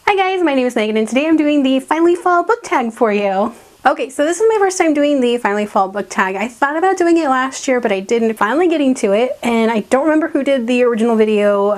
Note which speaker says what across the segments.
Speaker 1: Hi guys, my name is Megan and today I'm doing the Finally Fall book tag for you. Okay, so this is my first time doing the Finally Fall book tag. I thought about doing it last year, but I didn't. Finally getting to it, and I don't remember who did the original video,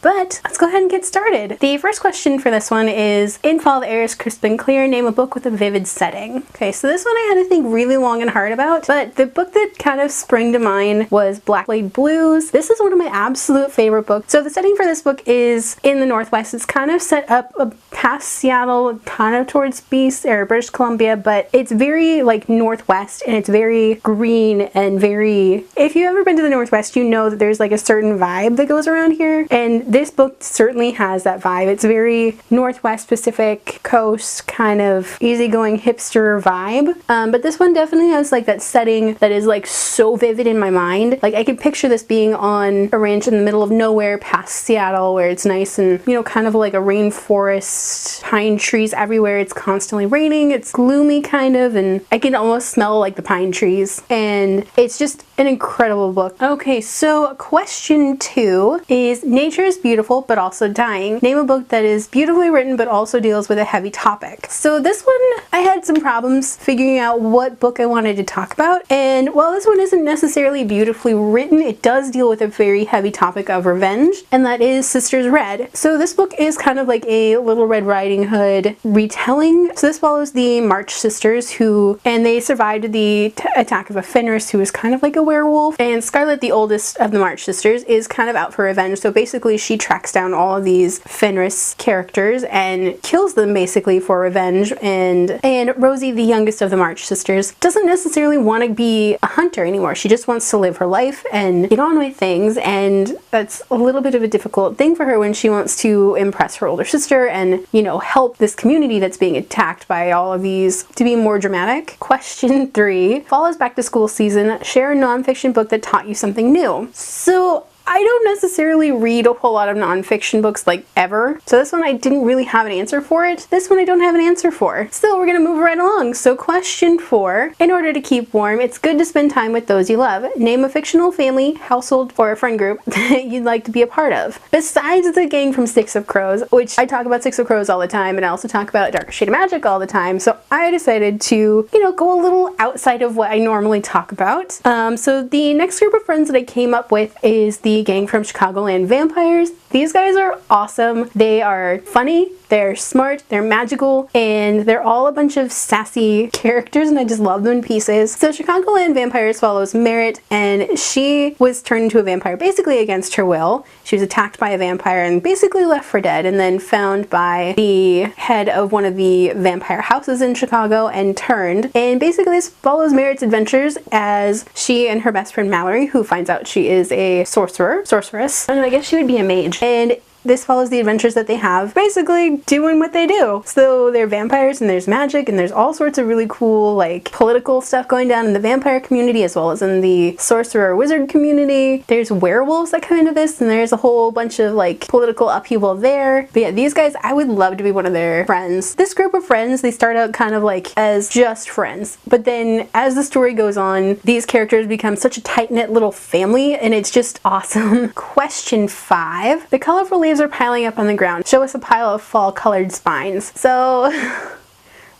Speaker 1: but let's go ahead and get started. The first question for this one is, in fall the air is crisp and clear, name a book with a vivid setting. Okay, so this one I had to think really long and hard about, but the book that kind of sprang to mind was Black Blade Blues. This is one of my absolute favorite books. So the setting for this book is in the Northwest. It's kind of set up past Seattle, kind of towards British Columbia, but it's very like Northwest, and it's very green and very, if you've ever been to the Northwest, you know that there's like a certain vibe that goes around here, and this book certainly has that vibe. It's very Northwest Pacific Coast kind of easygoing hipster vibe, but this one definitely has like that setting that is like so vivid in my mind. Like I can picture this being on a ranch in the middle of nowhere past Seattle where it's nice and, you know, kind of like a rainforest, pine trees everywhere. It's constantly raining, it's gloomy kind of, and I can almost smell like the pine trees, and it's just an incredible book. Okay, so question 2 is, nature is beautiful but also dying. Name a book that is beautifully written but also deals with a heavy topic. So this one I had some problems figuring out what book I wanted to talk about, and while this one isn't necessarily beautifully written, it does deal with a very heavy topic of revenge, and that is Sisters Red. So this book is kind of like a Little Red Riding Hood retelling. So this follows the March sisters and they survived the attack of a Fenris who was kind of like a werewolf, and Scarlet, the oldest of the March sisters, is kind of out for revenge. So basically she tracks down all of these Fenris characters and kills them basically for revenge, and Rosie, the youngest of the March sisters, doesn't necessarily want to be a hunter anymore. She just wants to live her life and get on with things, and that's a little bit of a difficult thing for her when she wants to impress her older sister and, you know, help this community that's being attacked by all of these to be more dramatic. Question 3. Fall is back to school season. Share a nonfiction book that taught you something new. So I don't necessarily read a whole lot of nonfiction books like ever, so this one I didn't really have an answer for it. This one I don't have an answer for. Still, we're gonna move right along. So question 4, in order to keep warm, it's good to spend time with those you love. Name a fictional family, household, or a friend group that you'd like to be a part of. Besides the gang from Six of Crows, which I talk about Six of Crows all the time, and I also talk about Darker Shade of Magic all the time, so I decided to, you know, go a little outside of what I normally talk about. So the next group of friends that I came up with is the gang from Chicagoland Vampires. These guys are awesome. They are funny, they're smart, they're magical, and they're all a bunch of sassy characters, and I just love them in pieces. So Chicagoland Vampires follows Merritt, and she was turned into a vampire basically against her will. She was attacked by a vampire and basically left for dead, and then found by the head of one of the vampire houses in Chicago and turned. And basically this follows Merritt's adventures as she and her best friend Mallory, who finds out she is a sorceress, and I guess she would be a mage. And this follows the adventures that they have, basically doing what they do. So they're vampires, and there's magic, and there's all sorts of really cool like political stuff going down in the vampire community as well as in the sorcerer wizard community. There's werewolves that come into this, and there's a whole bunch of like political upheaval there. But yeah, these guys, I would love to be one of their friends. This group of friends, they start out kind of like as just friends, but then as the story goes on, these characters become such a tight-knit little family, and it's just awesome. Question 5. The colorful leaves are piling up on the ground. Show us a pile of fall colored spines. So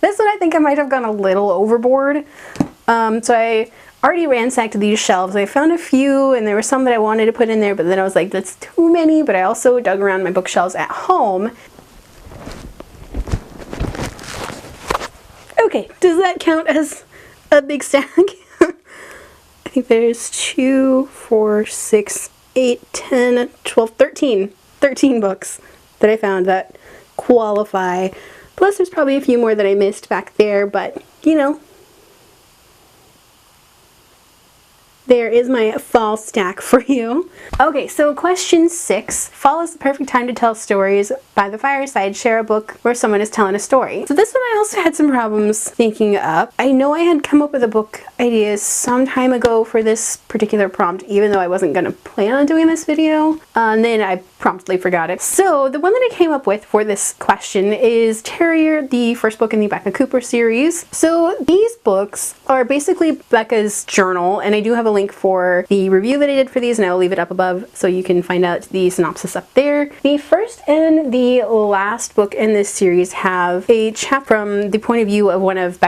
Speaker 1: this one I think I might have gone a little overboard. So I already ransacked these shelves. I found a few, and there were some that I wanted to put in there, but then I was like, that's too many. But I also dug around my bookshelves at home. Okay, does that count as a big stack? I think there's 2, 4, 6, 8, 10, 12, 13 books that I found that qualify. Plus there's probably a few more that I missed back there, but you know. There is my fall stack for you. Okay, so question 6. Fall is the perfect time to tell stories. By the fireside, share a book where someone is telling a story. So this one I also had some problems thinking up. I know I had come up with a book idea some time ago for this particular prompt, even though I wasn't going to plan on doing this video. And then I promptly forgot it. So the one that I came up with for this question is Terrier, the first book in the Becca Cooper series. So these books are basically Becca's journal, and I do have a link for the review that I did for these, and I'll leave it up above so you can find out the synopsis up there. The first and the last book in this series have a chapter from the point of view of one of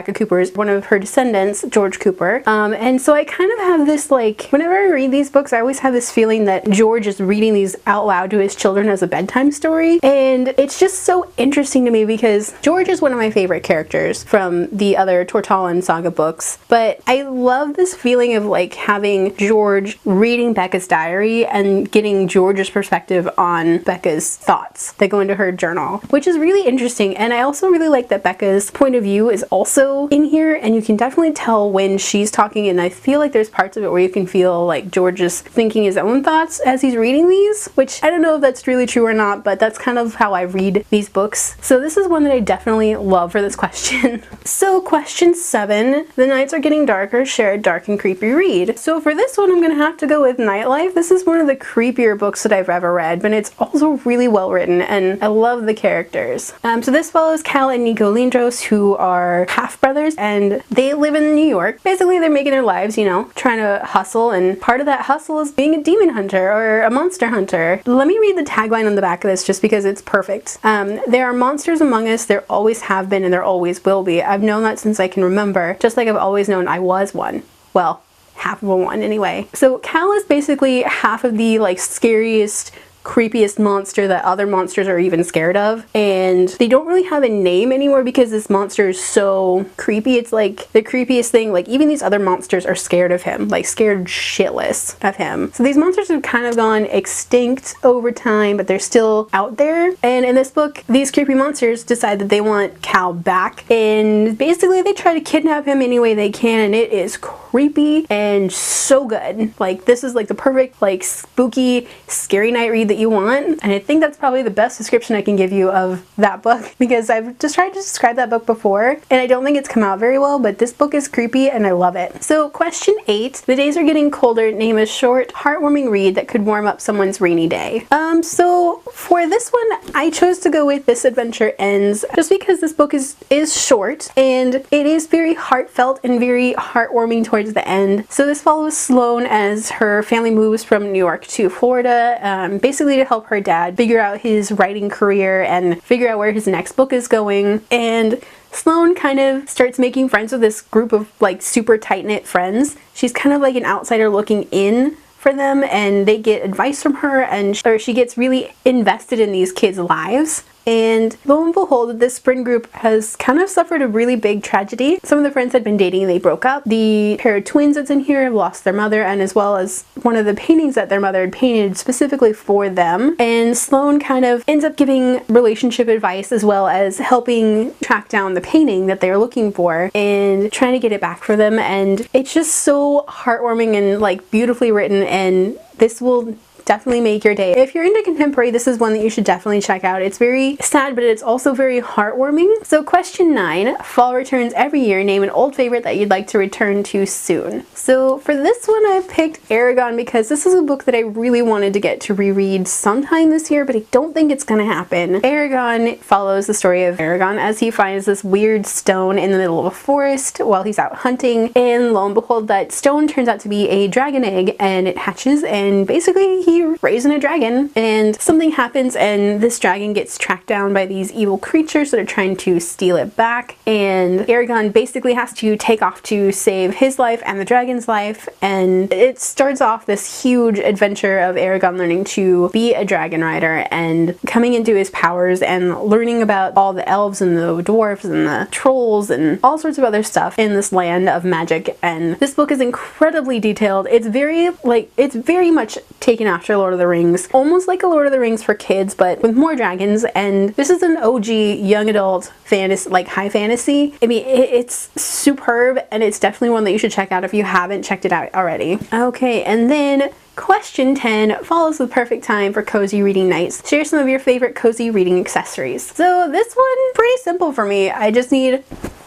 Speaker 1: her descendants, George Cooper. And so I kind of have this, like, whenever I read these books, I always have this feeling that George is reading these out loud to his children as a bedtime story. And it's just so interesting to me because George is one of my favorite characters from the other Tortallin saga books. But I love this feeling of like having George reading Becca's diary and getting George's perspective on Becca's thoughts that go into her journal, which is really interesting. And I also really like that Becca's point of view is also in here, and you can definitely tell when she's talking, and I feel like there's parts of it where you can feel like George is thinking his own thoughts as he's reading these, which I don't know if that's really true or not, but that's kind of how I read these books. So this is one that I definitely love for this question. So question 7, the nights are getting darker, share a dark and creepy read. So for this one, I'm gonna have to go with Nightlife. This is one of the creepier books that I've ever read, but it's also really well written, and I love the characters. So this follows Cal and Nico Lindros, who are half brothers, and they live in New York. Basically, they're making their lives, you know, trying to hustle, and part of that hustle is being a demon hunter or a monster hunter. Let me read the tagline on the back of this just because it's perfect. There are monsters among us, there always have been, and there always will be. I've known that since I can remember, just like I've always known I was one. Well, half of a one anyway. So Cal is basically half of the like scariest, creepiest monster that other monsters are even scared of, and they don't really have a name anymore because this monster is so creepy. It's like the creepiest thing. Like even these other monsters are scared of him, like scared shitless of him. So these monsters have kind of gone extinct over time, but they're still out there. And in this book, these creepy monsters decide that they want Cal back, and basically they try to kidnap him any way they can, and it is creepy and so good. Like this is like the perfect like spooky, scary night read that you want, and I think that's probably the best description I can give you of that book, because I've just tried to describe that book before and I don't think it's come out very well, but this book is creepy and I love it. So question 8, the days are getting colder, name a short, heartwarming read that could warm up someone's rainy day. So for this one, I chose to go with This Adventure Ends, just because this book is short and it is very heartfelt and very heartwarming towards the end. So this follows Sloane as her family moves from New York to Florida, basically to help her dad figure out his writing career and figure out where his next book is going. And Sloane kind of starts making friends with this group of like super tight-knit friends. She's kind of like an outsider looking in for them, and they get advice from her, and she gets really invested in these kids' lives. And lo and behold, this friend group has kind of suffered a really big tragedy. Some of the friends had been dating and they broke up. The pair of twins that's in here have lost their mother, and as well as one of the paintings that their mother had painted specifically for them. And Sloane kind of ends up giving relationship advice as well as helping track down the painting that they're looking for and trying to get it back for them. And it's just so heartwarming and like beautifully written, and this will definitely make your day. If you're into contemporary, this is one that you should definitely check out. It's very sad, but it's also very heartwarming. So question 9, fall returns every year. Name an old favorite that you'd like to return to soon. So for this one, I picked Eragon because this is a book that I really wanted to get to reread sometime this year, but I don't think it's gonna happen. Eragon follows the story of Eragon as he finds this weird stone in the middle of a forest while he's out hunting, and lo and behold, that stone turns out to be a dragon egg, and it hatches, and basically he raising a dragon, and something happens and this dragon gets tracked down by these evil creatures that are trying to steal it back, and Eragon basically has to take off to save his life and the dragon's life. And it starts off this huge adventure of Eragon learning to be a dragon rider and coming into his powers and learning about all the elves and the dwarves and the trolls and all sorts of other stuff in this land of magic. And this book is incredibly detailed. It's very much taken after Lord of the Rings, almost like a Lord of the Rings for kids, but with more dragons. And this is an OG young adult fantasy, like high fantasy. I mean, it's superb, and it's definitely one that you should check out if you haven't checked it out already. Okay, and then question 10 follows the perfect time for cozy reading nights. Share some of your favorite cozy reading accessories. So this one, pretty simple for me. I just need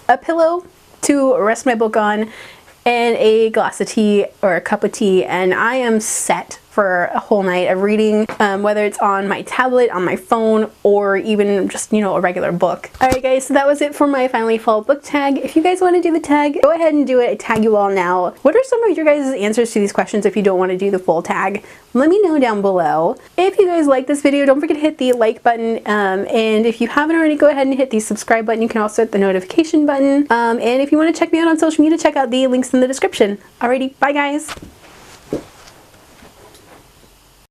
Speaker 1: a pillow to rest my book on and a glass of tea or a cup of tea, and I am set for a whole night of reading, whether it's on my tablet, on my phone, or even just, you know, a regular book. Alright guys, so that was it for my Finally Fall book tag. If you guys want to do the tag, go ahead and do it. I tag you all now. What are some of your guys' answers to these questions if you don't want to do the full tag? Let me know down below. If you guys like this video, don't forget to hit the like button, and if you haven't already, go ahead and hit the subscribe button. You can also hit the notification button, and if you want to check me out on social media, check out the links in the description. Alrighty, bye guys!